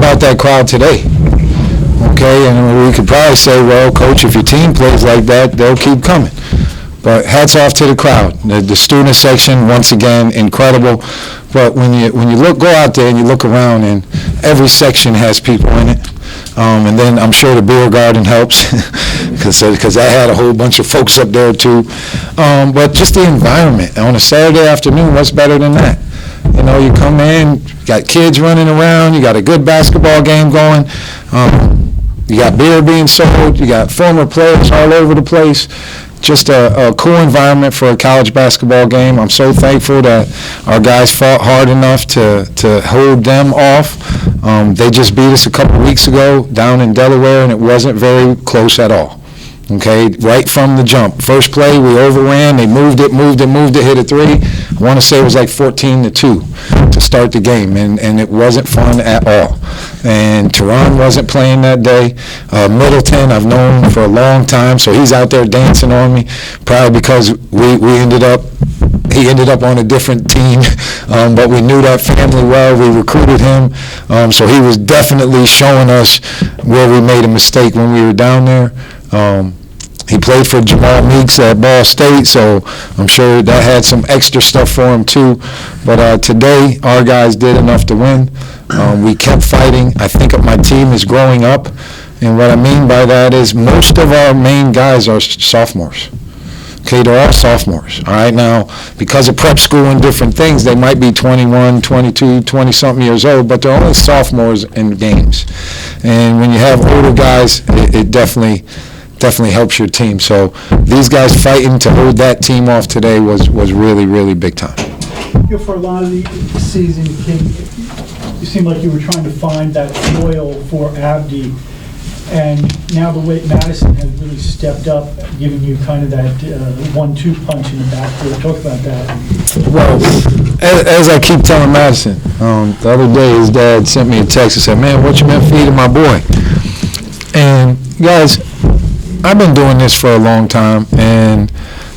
out that crowd today. Okay, and we could probably say, well, Coach, if your team plays like that, they'll keep coming. But hats off to the crowd. The student section, once again, incredible. But when you go out there and you look around, and every section has people in it. And then I'm sure the beer garden helps because I had a whole bunch of folks up there too. But just the environment on a Saturday afternoon, what's better than that? You know, you come in, you got kids running around, you got a good basketball game going, you got beer being sold, you got former players all over the place. Just a cool environment for a college basketball game. I'm so thankful that our guys fought hard enough to hold them off. They just beat us a couple weeks ago down in Delaware, and it wasn't very close at all. Okay, right from the jump. First play, we overran. They moved it, hit a three. I want to say it was like 14-2 to start the game, and it wasn't fun at all. And Teron wasn't playing that day. Middleton, I've known him for a long time, so he's out there dancing on me, probably because he ended up on a different team, but we knew that family well. We recruited him, so he was definitely showing us where we made a mistake when we were down there. He played for Jamal Meeks at Ball State, so I'm sure that had some extra stuff for him too. But today, our guys did enough to win. We kept fighting. I think my team is growing up, and what I mean by that is most of our main guys are sophomores. Okay, they're all sophomores. All right, now, because of prep school and different things, they might be 21, 22, 20-something years old, but they're only sophomores in games. And when you have older guys, it definitely helps your team. So these guys fighting to hold that team off today was really, really big time. For a lot of the season, you seemed like you were trying to find that foil for Abdi. And now the way Madison has really stepped up, giving you kind of that 1-2 punch in the backcourt. Talk about that. Well, as I keep telling Madison, the other day his dad sent me a text and said, man, what you been feeding my boy? And guys, I've been doing this for a long time, and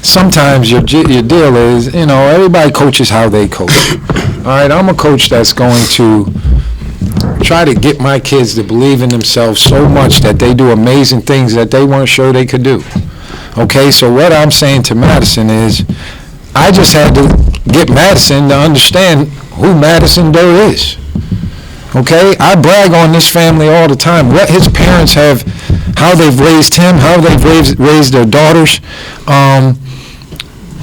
sometimes your deal is, you know, everybody coaches how they coach. All right, I'm a coach that's going to try to get my kids to believe in themselves so much that they do amazing things that they weren't sure they could do. Okay, so what I'm saying to Madison is I just had to get Madison to understand who Madison Doe is. Okay, I brag on this family all the time, what his parents have, how they've raised him, how they've raised their daughters.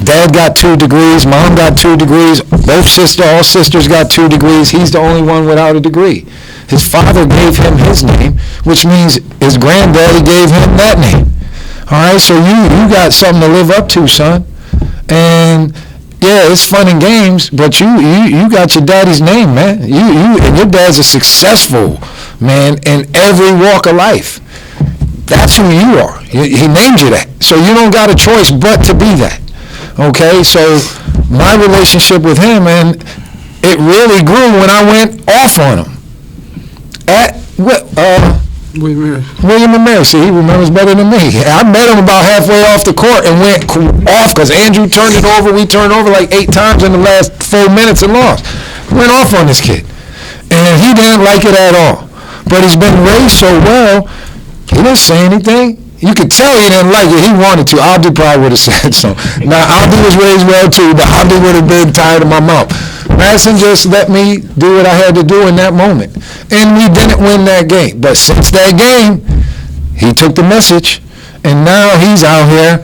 Dad got 2 degrees, mom got 2 degrees, all sisters got 2 degrees. He's the only one without a degree. His father gave him his name, which means his granddaddy gave him that name. All right, so you got something to live up to, son. And yeah, it's fun and games, but you got your daddy's name, man. And your dad's a successful man in every walk of life. That's who you are. He named you that. So you don't got a choice but to be that. Okay, so my relationship with him, and it really grew when I went off on him. William and Mary. See, he remembers better than me. I met him about halfway off the court and went off because Andrew turned it over. We turned over like 8 times in the last 4 minutes and lost. Went off on this kid. And he didn't like it at all. But he's been raised so well, he didn't say anything. You could tell he didn't like it. He wanted to. Abdi probably would have said so. Now, Abdi was raised well too, but Abdi would have been tired of my mouth. Madison just let me do what I had to do in that moment. And we didn't win that game. But since that game, he took the message, and now he's out here.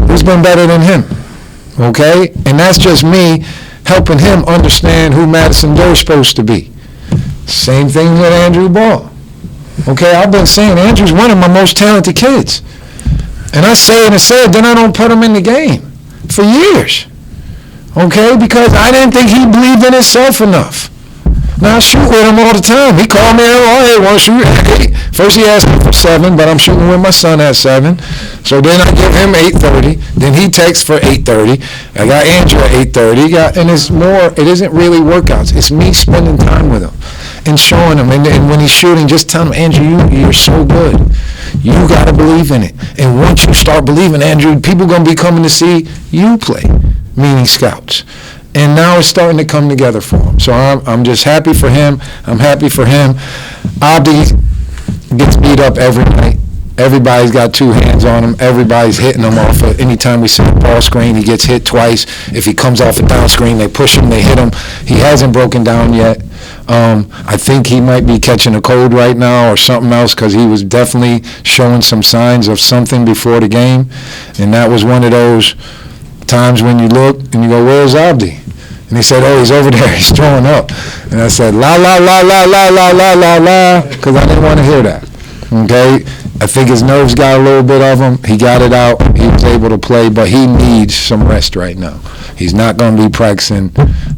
Who's been better than him? Okay? And that's just me helping him understand who Madison Doe is supposed to be. Same thing with Andrew Ball. Okay, I've been saying Andrew's one of my most talented kids. And I say it and say it, then I don't put him in the game for years. Okay, because I didn't think he believed in himself enough. Now I shoot with him all the time. He called me, hey, want to shoot? Hey. First he asked me for 7, but I'm shooting with my son at 7. So then I give him 8:30. Then he texts for 8:30. I got Andrew at 8:30. And it's more, it isn't really workouts. It's me spending time with him and showing him. And when he's shooting, just tell him, Andrew, you're so good. You got to believe in it. And once you start believing, Andrew, people going to be coming to see you play, meaning scouts. And now it's starting to come together for him. So I'm just happy for him. I'm happy for him. Abdi gets beat up every night. Everybody's got two hands on him. Everybody's hitting him off. Anytime we see a ball screen, he gets hit twice. If he comes off a down screen, they push him, they hit him. He hasn't broken down yet. I think he might be catching a cold right now or something else, because he was definitely showing some signs of something before the game. And that was one of those times when you look and you go, "Where's Abdi?" And he said, "Oh, he's over there. He's throwing up." And I said, "La, la, la, la, la, la, la, la, la," because I didn't want to hear that. Okay? I think his nerves got a little bit of him. He got it out. He was able to play, but he needs some rest right now. He's not going to be practicing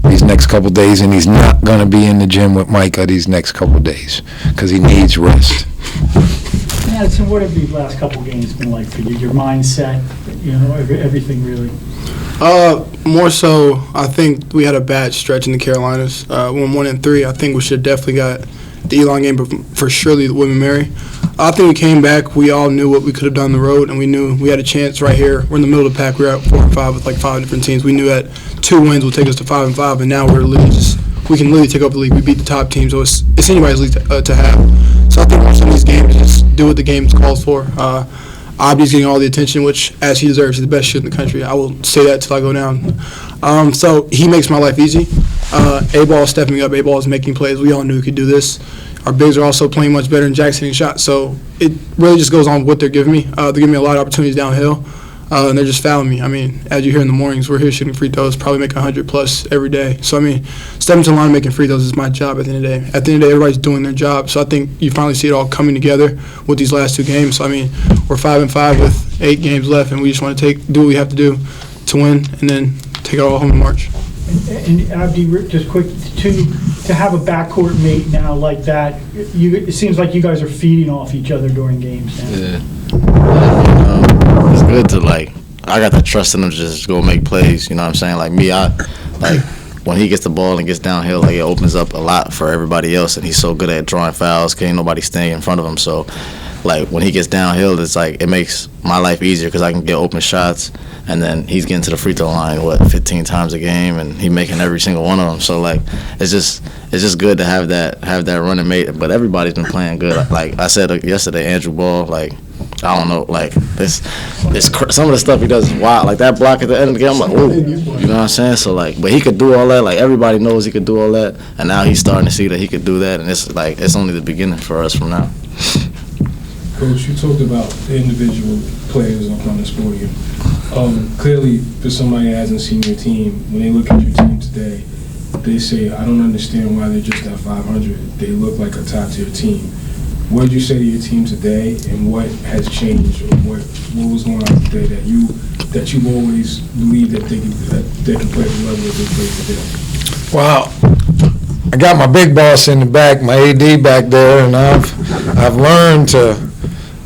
these next couple days, and he's not going to be in the gym with Micah these next couple days because he needs rest. Yeah, so what have these last couple games been like for you? Your mindset, everything really? More so, I think we had a bad stretch in the Carolinas. When 1-3, I think we should definitely got the Elon game, but for surely the William Mary. I think we came back. We all knew what we could have done on the road, and we knew we had a chance right here. We're in the middle of the pack. We're at 4-5 with like 5 different teams. We knew that 2 wins will take us to 5-5, and now we're literally we can literally take over the league. We beat the top team, so it's anybody's league to have. So I think most of these games just do what the game calls for. Abdi's getting all the attention, which, as he deserves, he's the best shooter in the country. I will say that till I go down. So he makes my life easy. A-Ball is stepping up. A-Ball is making plays. We all knew he could do this. Our bigs are also playing much better than Jack's hitting shots. So it really just goes on with what they're giving me. They're giving me a lot of opportunities downhill, and they're just fouling me. I mean, as you hear in the mornings, we're here shooting free throws, probably making 100+ every day. So, I mean, stepping to the line and making free throws is my job at the end of the day. At the end of the day, everybody's doing their job. So I think you finally see it all coming together with these last 2 games. So, I mean, we're 5-5 with 8 games left, and we just want to do what we have to do to win and then take it all home in March. And Abdi, just quick, to have a backcourt mate now like that, it seems like you guys are feeding off each other during games now. Yeah. It's good to, I got that trust in him to just go make plays, you know what I'm saying? Like me, when he gets the ball and gets downhill, it opens up a lot for everybody else, and he's so good at drawing fouls, can't nobody stay in front of him, so when he gets downhill, it's it makes my life easier because I can get open shots, and then he's getting to the free throw line 15 times a game, and he's making every single one of them. So it's just good to have that running mate. But everybody's been playing good. Like I said yesterday, Andrew Ball, I don't know, this some of the stuff he does is wild. Like that block at the end of the game, I'm like, ooh, you know what I'm saying? So but he could do all that. Everybody knows he could do all that, and now he's starting to see that he could do that, and it's only the beginning for us from now. Coach, you talked about the individual players up on this podium. Clearly, for somebody that hasn't seen your team, when they look at your team today, they say, I don't understand why they're just at 500. They look like a top-tier team. What did you say to your team today, and what has changed, or what was going on today that you always believed that they can play at the level that they play today? Well, I got my big boss in the back, my AD back there, and I've learned to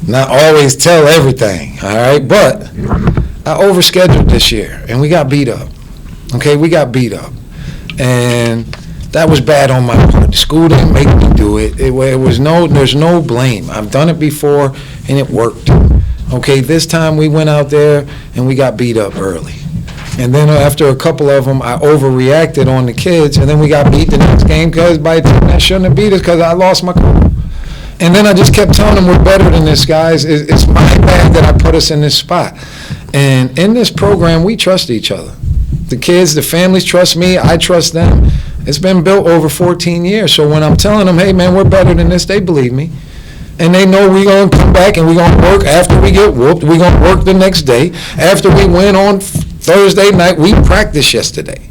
not always tell everything, all right? But I overscheduled this year, and we got beat up. Okay, we got beat up. And that was bad on my part. The school didn't make me do it. There's no blame. I've done it before, and it worked. Okay, this time we went out there, and we got beat up early. And then after a couple of them, I overreacted on the kids, and then we got beat the next game because by the time that shouldn't have beat us because I lost my cool. And then I just kept telling them we're better than this, guys. It's my bad that I put us in this spot. And in this program, we trust each other. The kids, the families trust me. I trust them. It's been built over 14 years. So when I'm telling them, hey, man, we're better than this, they believe me. And they know we're going to come back and we're going to work after we get whooped. We're going to work the next day. After we win on Thursday night, we practiced yesterday.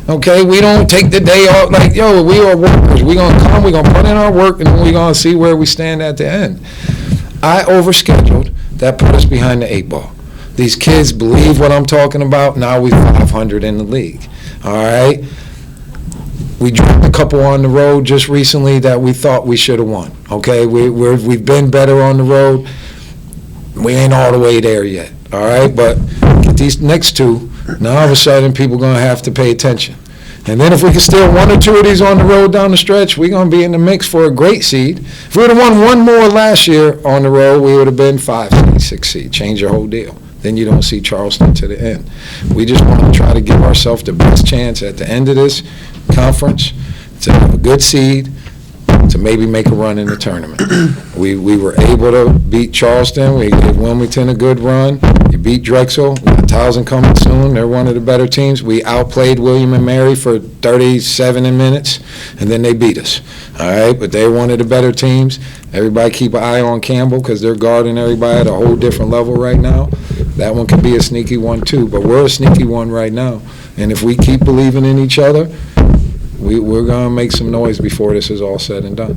Okay, we don't take the day off we are workers. We're going to come, we're going to put in our work, and then we're going to see where we stand at the end. I overscheduled. That put us behind the 8 ball. These kids believe what I'm talking about. Now we're 500 in the league. All right? We dropped a couple on the road just recently that we thought we should have won. Okay? We've been better on the road. We ain't all the way there yet. All right? But get these next 2. Now all of a sudden people are going to have to pay attention. And then if we can steal 1 or 2 of these on the road down the stretch, we're going to be in the mix for a great seed. If we would have won 1 more last year on the road, we would have been 5 seed, 6 seed. Change your whole deal. then you don't see Charleston to the end. We just want to try to give ourselves the best chance at the end of this conference to have a good seed, to maybe make a run in the tournament. We were able to beat Charleston. We gave Wilmington a good run. You beat Drexel. We got Towson coming soon. They're one of the better teams. We outplayed William and Mary for 37 minutes, and then they beat us. All right, but they're one of the better teams. Everybody keep an eye on Campbell because they're guarding everybody at a whole different level right now. That one could be a sneaky one too, but we're a sneaky one right now. And if we keep believing in each other, we're going to make some noise before this is all said and done.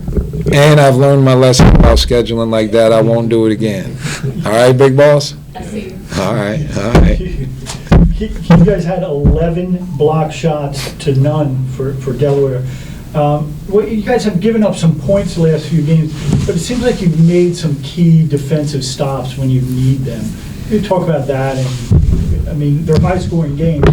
And I've learned my lesson about scheduling like that. I won't do it again. All right, big boss? I see. All right, all right. You guys had 11 block shots to none for Delaware. Well, you guys have given up some points the last few games, but it seems like you've made some key defensive stops when you need them. Can you talk about that? And I mean, they're high-scoring games.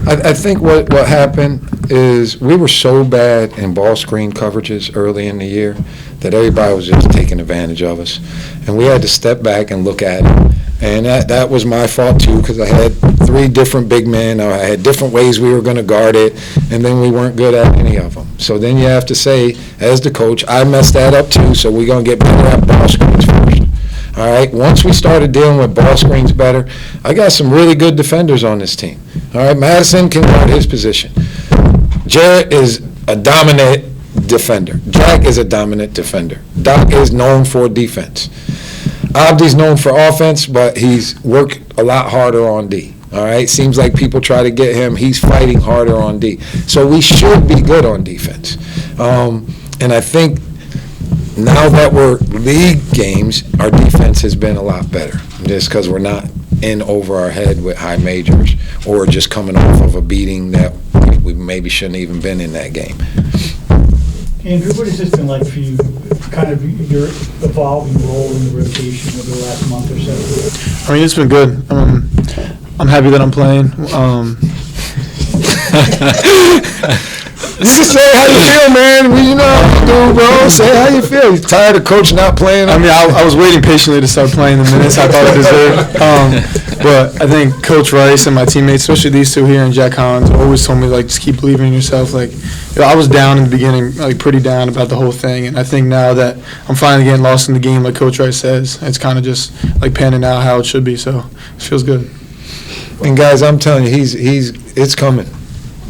I think what happened is we were so bad in ball screen coverages early in the year that everybody was just taking advantage of us. And we had to step back and look at it. And that was my fault too, because I had 3 different big men. I had different ways we were going to guard it, and then we weren't good at any of them. So then you have to say, as the coach, I messed that up too, so we're going to get better at ball screens first. All right, once we started dealing with ball screens better, I got some really good defenders on this team. All right, Madison can guard his position. Jarrett is a dominant defender. Jack is a dominant defender. Doc is known for defense. Abdi's known for offense, but he's worked a lot harder on D. All right, seems like people try to get him. He's fighting harder on D. So we should be good on defense. And I think now that we're league games, our defense has been a lot better, just because we're not in over our head with high majors or just coming off of a beating that we maybe shouldn't even been in that game. Andrew, what has this been like for you, kind of your evolving role in the rotation over the last month or so? I mean, it's been good. I'm happy that I'm playing. You can say how you feel, man. You know how you do, bro. Say how you feel. You tired of coach not playing? I mean, I was waiting patiently to start playing the minutes I thought I deserved. But I think Coach Rice and my teammates, especially these two here and Jack Collins, always told me, like, just keep believing in yourself. Like, you know, I was down in the beginning, like, pretty down about the whole thing. And I think now that I'm finally getting lost in the game, like Coach Rice says, it's kind of just, like, panning out how it should be. So it feels good. And, guys, I'm telling you, it's coming.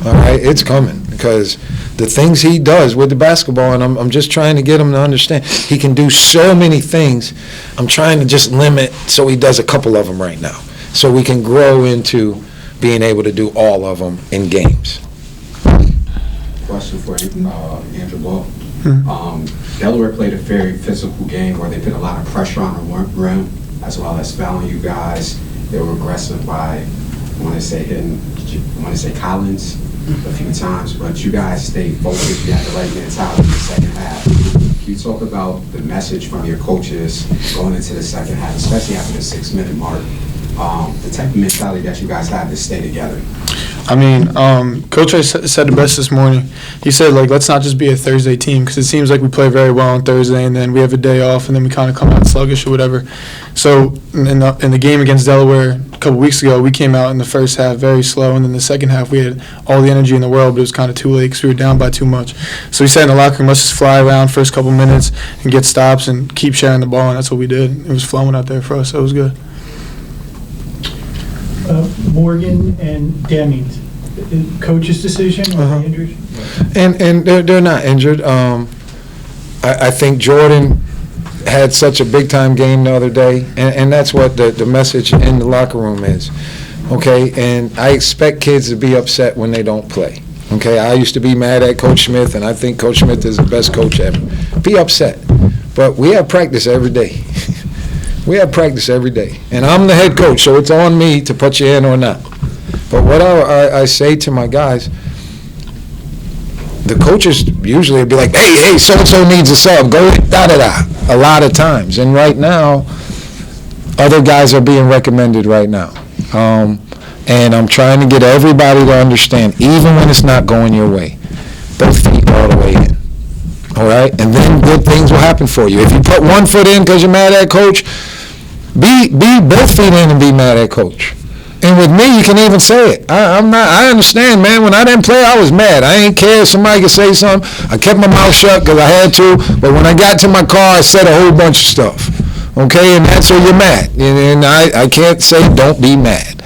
All right? It's coming. Because the things he does with the basketball, and I'm just trying to get him to understand, he can do so many things. I'm trying to just limit so he does a couple of them right now, so we can grow into being able to do all of them in games. Question for you, Andrew Ball. Delaware played a very physical game where they put a lot of pressure on the rim, as well as fouling you guys. They were aggressive by, I want to say Collins a few times, but you guys stayed focused. You had the right mentality in the second half. Can you talk about the message from your coaches going into the second half, especially after the 6-minute mark, the type of mentality that you guys have to stay together? I mean, Coach Rice said the best this morning. He said, like, let's not just be a Thursday team, because it seems like we play very well on Thursday, and then we have a day off, and then we kind of come out sluggish or whatever. So in the game against Delaware a couple weeks ago, we came out in the first half very slow, and then the second half we had all the energy in the world, but it was kind of too late because we were down by too much. So we said in the locker room, let's just fly around first couple minutes and get stops and keep sharing the ball, and that's what we did. It was flowing out there for us, so it was good. Morgan and Deming, coach's decision or they injured? And they're not injured. I think Jordan had such a big-time game the other day, and that's what the message in the locker room is, okay? And I expect kids to be upset when they don't play, okay? I used to be mad at Coach Smith, and I think Coach Smith is the best coach ever. Be upset. But we have practice every day. We have practice every day. And I'm the head coach, so it's on me to put you in or not. But what I say to my guys, the coaches usually be like, hey, so-and-so needs a sub, go da-da-da, a lot of times. And right now, other guys are being recommended right now. And I'm trying to get everybody to understand, even when it's not going your way, both feet all the way in. All right? And then good things will happen for you. If you put one foot in because you're mad at coach, Be both feet in and be mad at coach. And with me, you can even say it. I understand, man. When I didn't play, I was mad. I ain't care if somebody could say something. I kept my mouth shut because I had to. But when I got to my car, I said a whole bunch of stuff. Okay, and that's where you're mad. And I can't say don't be mad.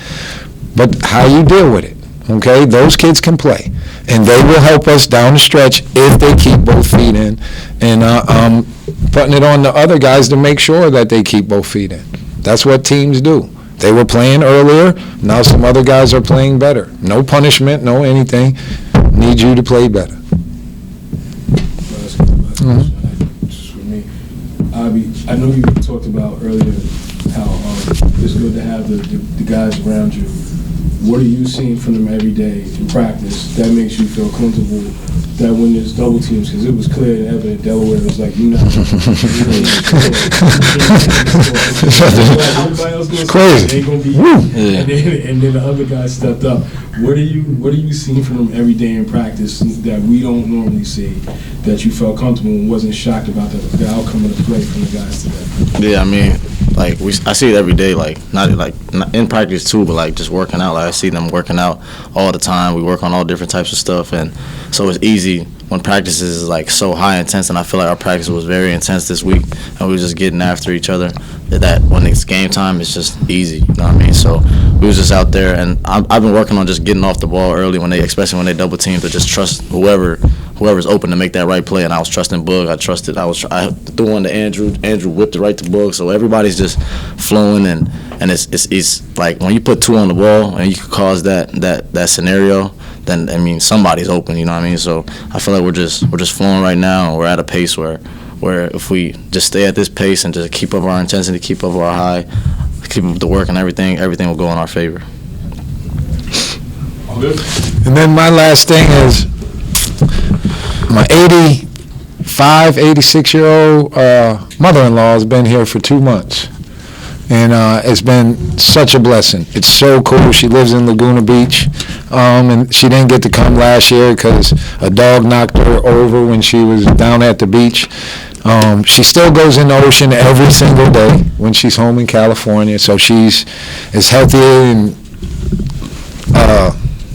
But how you deal with it, okay? Those kids can play. And they will help us down the stretch if they keep both feet in. And putting it on the other guys to make sure that they keep both feet in. That's what teams do. They were playing earlier. Now some other guys are playing better. No punishment, no anything. Need you to play better. Last question, just for me. I know you talked about earlier how it's good to have the guys around you. What are you seeing from them every day in practice that makes you feel comfortable that when there's double teams, because it was clear and evident Delaware was like, you're not. Everybody else goes Crazy. Ain't gonna be. And then the other guys stepped up. What are you seeing from them every day in practice that we don't normally see, that you felt comfortable and wasn't shocked about the outcome of the play from the guys today? Yeah, I mean, like I see it every day, not in practice too, but like just working out. Like I see them working out all the time. We work on all different types of stuff, and so it's easy when practice is like so high intense. And I feel like our practice was very intense this week, and we were just getting after each other. That when it's game time, it's just easy. You know what I mean? So we was just out there, and I've been working on just getting off the ball early especially when they double team, to just trust whoever's open to make that right play. And I was trusting Boog. I threw one to Andrew. Andrew whipped it right to Boog. So everybody's just flowing, and it's like when you put two on the ball and you can cause that scenario, then I mean somebody's open. You know what I mean? So I feel like we're just flowing right now, and we're at a pace where if we just stay at this pace and just keep up our intensity, keep up our high, keep up the work and everything will go in our favor. And then my last thing is my 86-year-old mother-in-law has been here for 2 months. And it's been such a blessing. It's so cool. She lives in Laguna Beach, and she didn't get to come last year because a dog knocked her over when she was down at the beach. She still goes in the ocean every single day when she's home in California, so she's as healthy and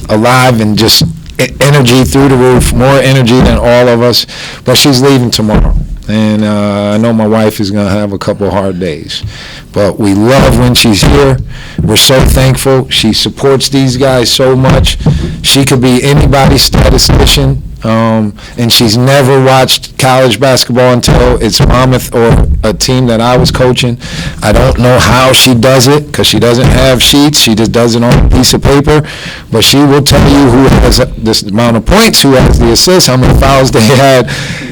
alive and just energy through the roof, more energy than all of us, but she's leaving tomorrow. And I know my wife is going to have a couple hard days. But we love when she's here. We're so thankful. She supports these guys so much. She could be anybody's statistician. And she's never watched college basketball until it's Monmouth or a team that I was coaching. I don't know how she does it because she doesn't have sheets. She just does it on a piece of paper. But she will tell you who has this amount of points, who has the assists, how many fouls they had,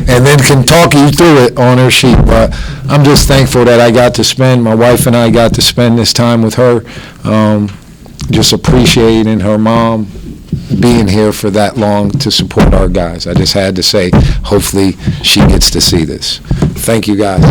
and then can talk you through it on her sheet. But I'm just thankful that my wife and I got to spend this time with her, just appreciating her mom being here for that long to support our guys. I just had to say, hopefully she gets to see this. Thank you, guys.